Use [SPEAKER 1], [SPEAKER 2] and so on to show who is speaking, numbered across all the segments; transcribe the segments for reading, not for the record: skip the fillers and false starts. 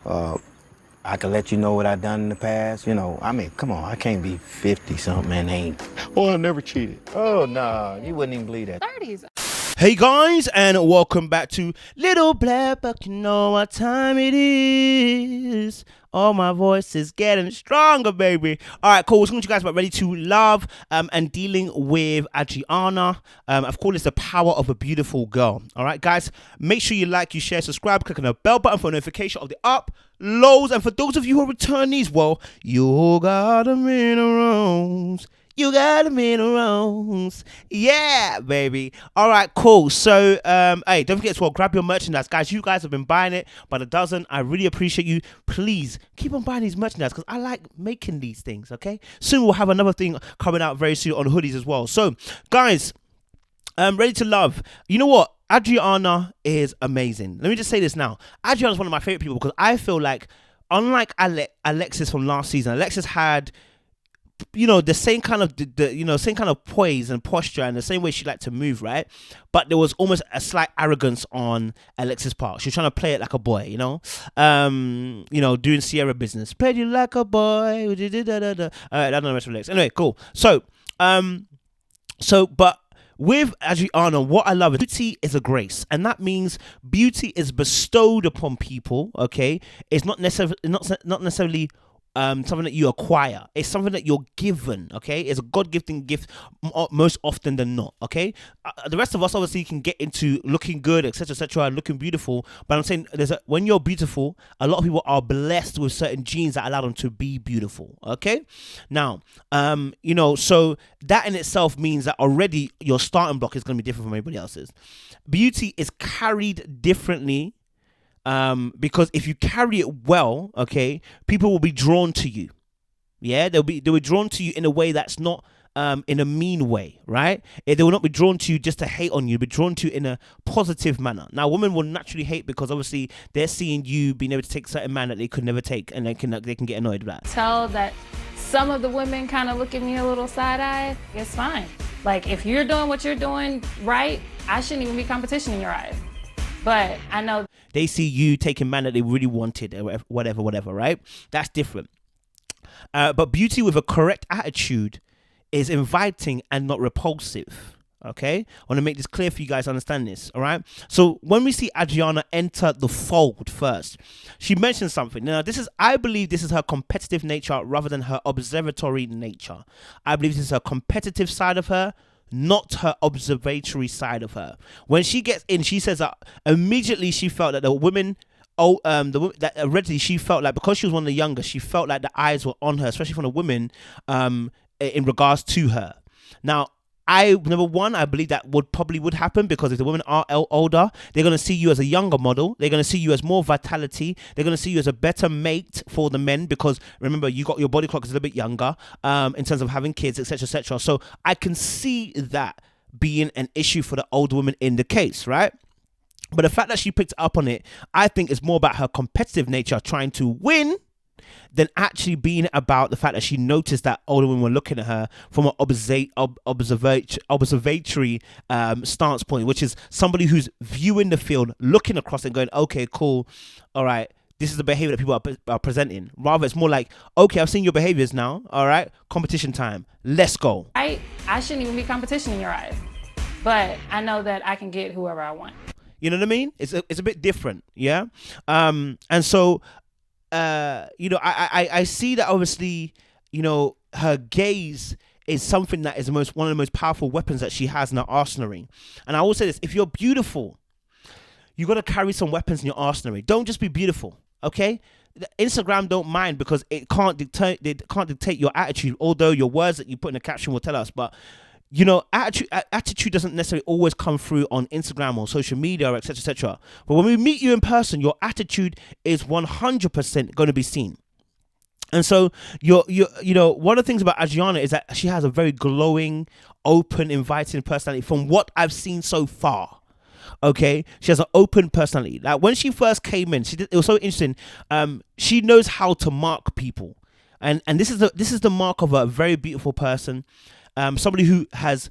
[SPEAKER 1] I can let you know what I done in the past. I mean, come on, I can't be 50 something and ain't. Oh, I never cheated. Oh, nah, you wouldn't even believe that.
[SPEAKER 2] 30s.
[SPEAKER 3] Hey guys, and welcome back to Little Black Buck. You know what time it is. Oh, my voice is getting stronger, baby. All right, cool. We're talking to you guys about Ready to Love and dealing with Adrianna. I've called this the power of a beautiful girl. All right, guys, make sure you like, you share, subscribe, click on the bell button for notification of the uploads. And for those of you who are returnees, well, you got a minerals. You got a minerals. Yeah, baby. All right, cool. So, hey, don't forget to grab your merchandise. Guys, you guys have been buying it by the dozen. I really appreciate you. Please keep on buying these merchandise because I like making these things, okay? Soon we'll have another thing coming out very soon on hoodies as well. So, guys, Ready to Love. You know what? Adrianna is amazing. Let me just say this now. Adrianna is one of my favorite people because I feel like, unlike Alexis from last season, Alexis had, the same kind of same kind of poise and posture and the same way she liked to move, right? But there was almost a slight arrogance on Alexis' part. She was trying to play it like a boy, doing Sierra business. Played you like a boy. All right, I don't know the rest of the lyrics. Anyway, cool. So, but with Adrianna, what I love is beauty is a grace, and that means beauty is bestowed upon people. Okay, it's not necessarily something that you acquire. It's something that you're given. Okay, it's a God-given gift most often than not. Okay, the rest of us obviously can get into looking good, etc., and looking beautiful. But I'm saying when you're beautiful, a lot of people are blessed with certain genes that allow them to be beautiful. Okay, now, so that in itself means that already your starting block is going to be different from everybody else's. Beauty is carried differently. Because if you carry it well, okay, people will be drawn to you. Yeah, they'll be drawn to you in a way that's not in a mean way, right? They will not be drawn to you just to hate on you. They'll be drawn to you in a positive manner. Now, women will naturally hate because obviously they're seeing you being able to take certain man that they could never take, and they can get annoyed with that.
[SPEAKER 2] Tell that some of the women kind of look at me a little side-eyed. It's fine. Like, if you're doing what you're doing right, I shouldn't even be competition in your eyes. But I know
[SPEAKER 3] they see you taking man that they really wanted, or whatever, right? That's different. But beauty with a correct attitude is inviting and not repulsive. Okay, I want to make this clear for you guys to understand this. All right. So when we see Adrianna enter the fold first, she mentions something. Now, I believe this is her competitive nature rather than her observatory nature. I believe this is her competitive side of her, not her observatory side of her. When she gets in, she says that immediately she felt that the women, that already she felt like, because she was one of the younger, she felt like the eyes were on her, especially from the women, in regards to her. Now, I believe that would happen because if the women are older, they're going to see you as a younger model. They're going to see you as more vitality. They're going to see you as a better mate for the men because, remember, you got your body clock is a little bit younger in terms of having kids, etc. So I can see that being an issue for the older women in the case, right? But the fact that she picked up on it, I think is more about her competitive nature trying to win than actually being about the fact that she noticed that older women were looking at her from an observatory stance point, which is somebody who's viewing the field, looking across and going, okay, cool, all right, this is the behavior that people are presenting. Rather, it's more like, okay, I've seen your behaviors now, all right, competition time, let's go.
[SPEAKER 2] I shouldn't even be competition in your eyes, but I know that I can get whoever I want.
[SPEAKER 3] You know what I mean? It's a bit different, yeah? And so, I see that obviously, her gaze is something that is one of the most powerful weapons that she has in her arsenal. And I will say this, if you're beautiful, you got to carry some weapons in your arsenal. Don't just be beautiful, okay? Instagram don't mind because it can't dictate your attitude, although your words that you put in the caption will tell us. But attitude doesn't necessarily always come through on Instagram or social media, or etc. But when we meet you in person, your attitude is 100% going to be seen. And so, one of the things about Adrianna is that she has a very glowing, open, inviting personality from what I've seen so far. Okay, she has an open personality. Like when she first came in, it was so interesting. She knows how to mark people, and this is the mark of a very beautiful person. Somebody who has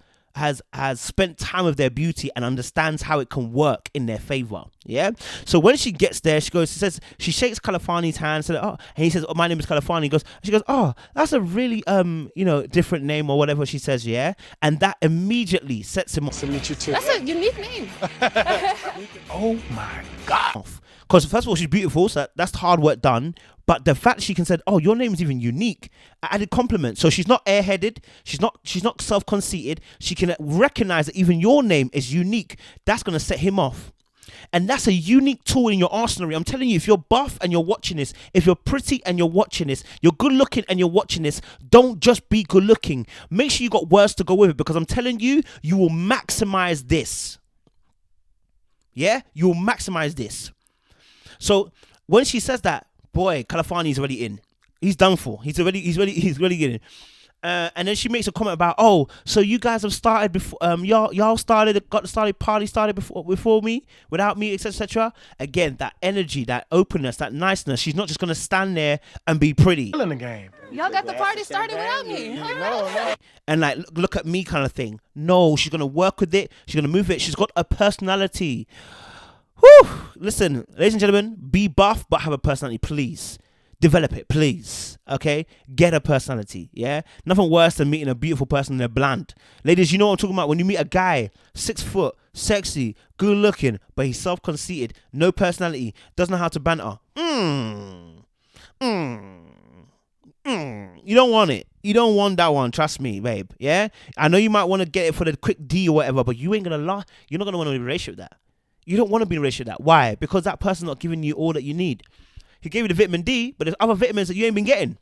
[SPEAKER 3] spent time with their beauty and understands how it can work in their favor. Yeah. So when she gets there, she shakes Califani's hand, said, oh, and he says, oh, my name is Califani. She goes, oh, that's a really, different name or whatever she says, yeah. And that immediately sets him off.
[SPEAKER 4] To meet you too.
[SPEAKER 2] That's a unique name.
[SPEAKER 3] Oh my God. Because first of all, she's beautiful, so that's hard work done. But the fact she can say, oh, your name is even unique, added compliment. So she's not airheaded. She's not self-conceited. She can recognize that even your name is unique. That's going to set him off. And that's a unique tool in your arsenal. I'm telling you, if you're buff and you're watching this, if you're pretty and you're watching this, you're good looking and you're watching this, don't just be good looking. Make sure you got words to go with it, because I'm telling you, you will maximize this. Yeah, you will maximize this. So when she says that, boy, Califani's already in. He's done for. He's already getting. And then she makes a comment about, oh, so you guys have started before, y'all got the party started before me, without me, etc. Again, that energy, that openness, that niceness. She's not just gonna stand there and be pretty.
[SPEAKER 4] In the game.
[SPEAKER 2] Y'all got the party started without me.
[SPEAKER 4] No.
[SPEAKER 3] And like, look at me kind of thing. No, she's gonna work with it. She's gonna move it. She's got a personality. Whew. Listen, ladies and gentlemen, be buff but have a personality, please. Develop it, please. Okay? Get a personality, yeah? Nothing worse than meeting a beautiful person and they're bland. Ladies, you know what I'm talking about? When you meet a guy, 6 foot, sexy, good looking, but he's self-conceited, no personality, doesn't know how to banter. You don't want it. You don't want that one, trust me, babe, yeah? I know you might want to get it for the quick D or whatever, but you ain't gonna lie. You're not gonna want to be in a relationship with that. You don't want to be in a relationship with that. Why? Because that person's not giving you all that you need. He gave you the vitamin D, but there's other vitamins that you ain't been getting.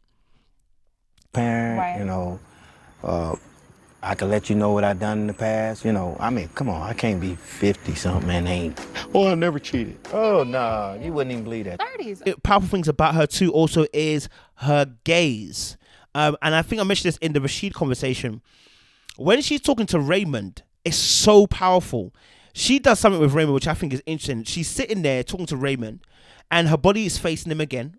[SPEAKER 1] Parent,
[SPEAKER 2] Right.
[SPEAKER 1] I can let you know what I've done in the past. I mean, come on, I can't be 50-something and ain't. Oh, I never cheated. Oh, nah, you wouldn't even believe that.
[SPEAKER 2] 30s.
[SPEAKER 3] Powerful things about her too also is her gaze. And I think I mentioned this in the Rashid conversation. When she's talking to Raymond, it's so powerful. She does something with Raymond, which I think is interesting. She's sitting there talking to Raymond, and her body is facing him again,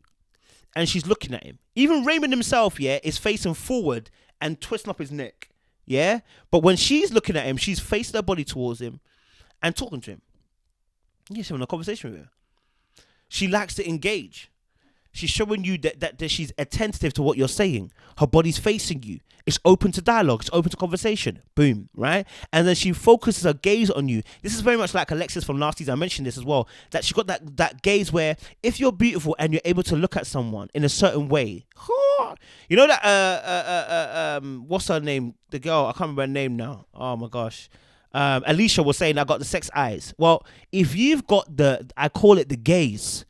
[SPEAKER 3] and she's looking at him. Even Raymond himself, yeah, is facing forward and twisting up his neck, yeah? But when she's looking at him, she's facing her body towards him and talking to him. Yeah, she's having a conversation with him. She likes to engage. She's showing you that she's attentive to what you're saying. Her body's facing you. It's open to dialogue. It's open to conversation. Boom, right? And then she focuses her gaze on you. This is very much like Alexis from last season. I mentioned this as well. That she got that gaze where if you're beautiful and you're able to look at someone in a certain way, you know that what's her name? The girl, I can't remember her name now. Oh my gosh. Alicia was saying I got the sex eyes. Well, if you've got I call it the gaze.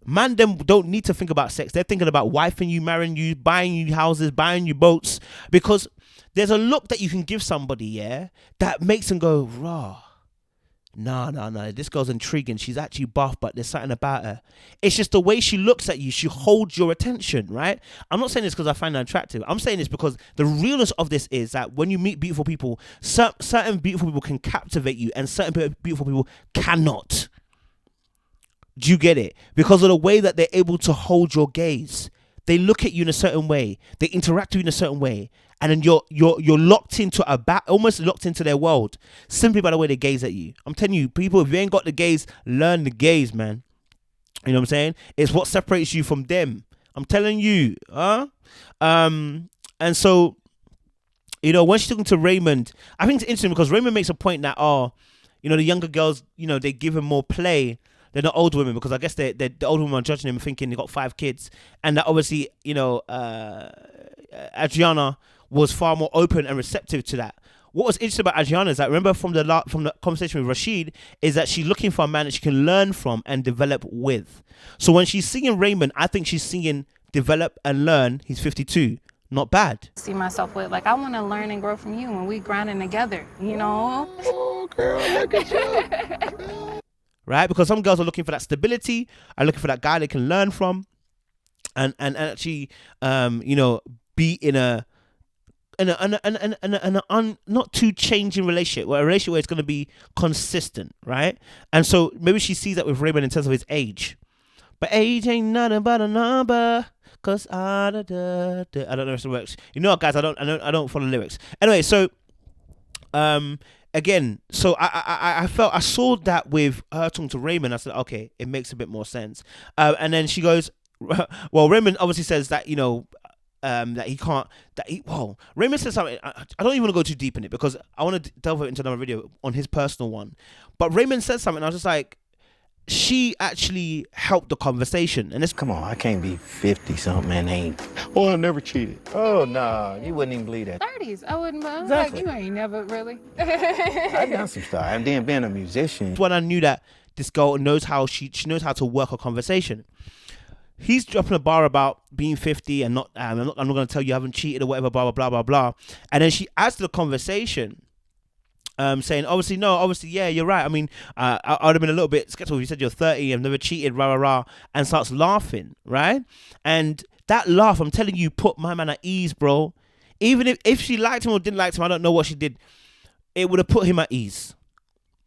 [SPEAKER 3] Man, them don't need to think about sex. They're thinking about wifing you, marrying you, buying you houses, buying you boats. Because there's a look that you can give somebody, yeah, that makes them go, raw. No, this girl's intriguing. She's actually buff, but there's something about her. It's just the way she looks at you. She holds your attention, right? I'm not saying this because I find her attractive. I'm saying this because the realness of this is that when you meet beautiful people, certain beautiful people can captivate you and certain beautiful people cannot. Do you get it? Because of the way that they're able to hold your gaze. They look at you in a certain way. They interact with you in a certain way. And then you're locked into almost locked into their world simply by the way they gaze at you. I'm telling you, people, if you ain't got the gaze, learn the gaze, man. You know what I'm saying? It's what separates you from them. I'm telling you, and so, when she's talking to Raymond, I think it's interesting because Raymond makes a point that, the younger girls, they give him more play. They're not old women because I guess the old women are judging him thinking they got 5 kids. And that obviously, Adrianna was far more open and receptive to that. What was interesting about Adrianna is that, remember from the conversation with Rashid, is that she's looking for a man that she can learn from and develop with. So when she's singing Raymond, I think she's singing develop and learn. He's 52. Not bad.
[SPEAKER 2] See myself with, I want to learn and grow from you when we grinding together,
[SPEAKER 4] Oh, girl, look at you.
[SPEAKER 3] Right? Because some girls are looking for that stability, are looking for that guy they can learn from, and actually, be in a not too changing relationship, a relationship where it's going to be consistent, right? And so maybe she sees that with Raymond in terms of his age, but age ain't nothing but a number. Cause I don't know if it works. Guys, I don't follow lyrics. Anyway, so again, so I felt, I saw that with her talking to Raymond. I said, okay, it makes a bit more sense. And then she goes, well, Raymond obviously says that, you know, that he can't, well, Raymond says something. I don't even want to go too deep in it because I want to delve into another video on his personal one. But Raymond said something. I was just like, she actually helped the conversation. And it's,
[SPEAKER 1] Come on, I can't be 50 something and ain't. Oh, I never cheated. Oh, nah, you wouldn't even believe that.
[SPEAKER 2] 30s. I wouldn't.
[SPEAKER 1] Exactly.
[SPEAKER 2] Like, you ain't never really.
[SPEAKER 1] I done some stuff. And then being a musician.
[SPEAKER 3] when I knew that this girl knows how she knows how to work a conversation. He's dropping a bar about being 50 and not, I'm not going to tell you I haven't cheated or whatever, blah, blah, blah, blah, blah. And then she adds to the conversation, saying, obviously, yeah, you're right. I mean, I would have been a little bit skeptical if you said you're 30, I've never cheated, rah, rah, rah, and starts laughing, right? And that laugh, I'm telling you, put my man at ease, bro. Even if she liked him or didn't like him, I don't know what she did, it would have put him at ease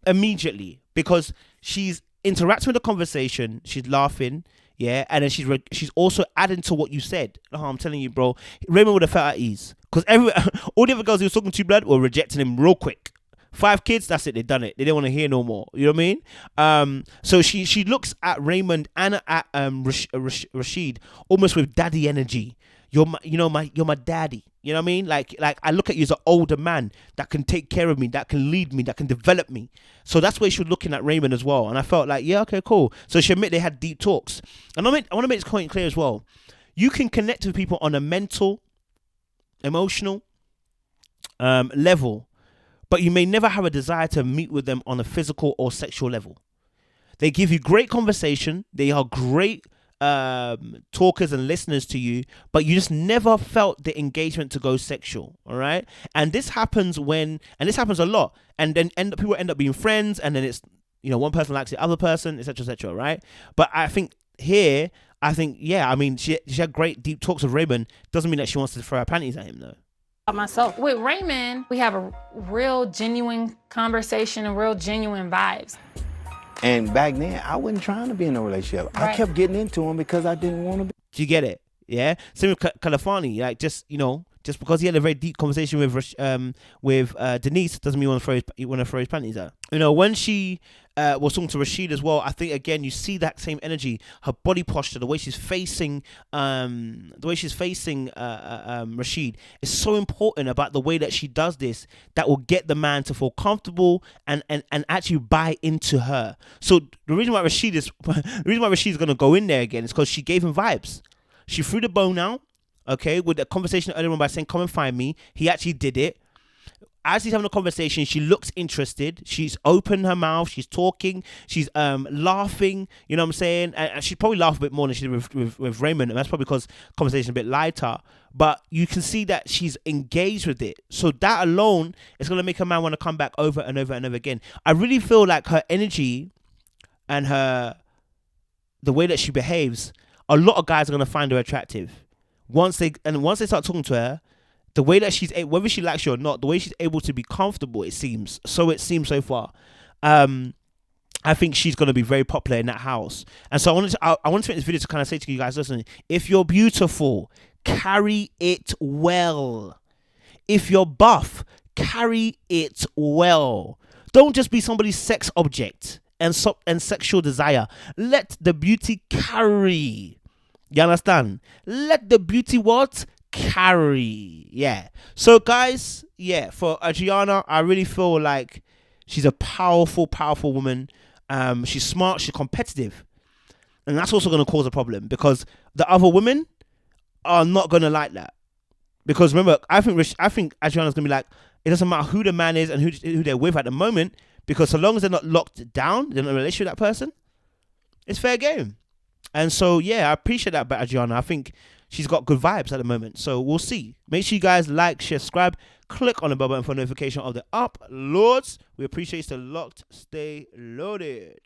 [SPEAKER 3] immediately because she's interacting with the conversation, she's laughing, yeah, and then she's also adding to what you said. Oh, I'm telling you, bro, Raymond would have felt at ease because all the other girls he was talking to, blood, were rejecting him real quick. 5 kids, that's it, they done it. They didn't want to hear no more. You know what I mean? So she looks at Raymond and at Rashid almost with daddy energy. You're my daddy. You know what I mean? Like I look at you as an older man that can take care of me, that can lead me, that can develop me. So that's where she was looking at Raymond as well. And I felt like, yeah, okay, cool. So she admitted they had deep talks. And I want to make this point clear as well. You can connect with people on a mental, emotional level, but you may never have a desire to meet with them on a physical or sexual level. They give you great conversation. They are great talkers and listeners to you, but you just never felt the engagement to go sexual. All right. And this happens and this happens a lot. And then people end up being friends. And then it's, one person likes the other person, etc., right? But I think here, yeah, I mean, she had great deep talks with Raymond. Doesn't mean that she wants to throw her panties at him though.
[SPEAKER 2] Myself. With Raymond, we have a real genuine conversation and real genuine vibes.
[SPEAKER 1] And back then, I wasn't trying to be in a relationship.
[SPEAKER 2] Right.
[SPEAKER 1] I kept getting into him because I didn't want to be.
[SPEAKER 3] Do you get it? Yeah. Same with Kalafani. Like just because he had a very deep conversation with Denise doesn't mean you want to throw his panties out. When she was talking to Rashid as well, I think again you see that same energy, her body posture, the way she's facing Rashid is so important about the way that she does this that will get the man to feel comfortable and actually buy into her. So the reason why Rashid is going to go in there again is because she gave him vibes. She threw the bone out. Okay, with the conversation earlier on by saying, come and find me. He actually did it. As he's having a conversation, she looks interested. She's opened her mouth. She's talking. She's laughing. You know what I'm saying? And she probably laughed a bit more than she did with Raymond. And that's probably because conversation is a bit lighter. But you can see that she's engaged with it. So that alone is going to make a man want to come back over and over and over again. I really feel like her energy and the way that she behaves, a lot of guys are going to find her attractive. Once they start talking to her, the way that whether she likes you or not, the way she's able to be comfortable, it seems so far. I think she's going to be very popular in that house. And so I wanted to make this video to kind of say to you guys, listen, if you're beautiful, carry it well. If you're buff, carry it well. Don't just be somebody's sex object and sexual desire. Let the beauty carry. You understand? Let the beauty what? Carry. Yeah. So guys, yeah, for Adrianna, I really feel like she's a powerful, powerful woman. She's smart, she's competitive. And that's also going to cause a problem because the other women are not going to like that. Because remember, I think Adrianna's going to be like, it doesn't matter who the man is and who they're with at the moment, because so long as they're not locked down, they're not in a relationship with that person, it's fair game. And so, yeah, I appreciate that about Adrianna. I think she's got good vibes at the moment. So we'll see. Make sure you guys like, share, subscribe. Click on the bell button for notification of the uploads. We appreciate you. Stay locked. Stay loaded.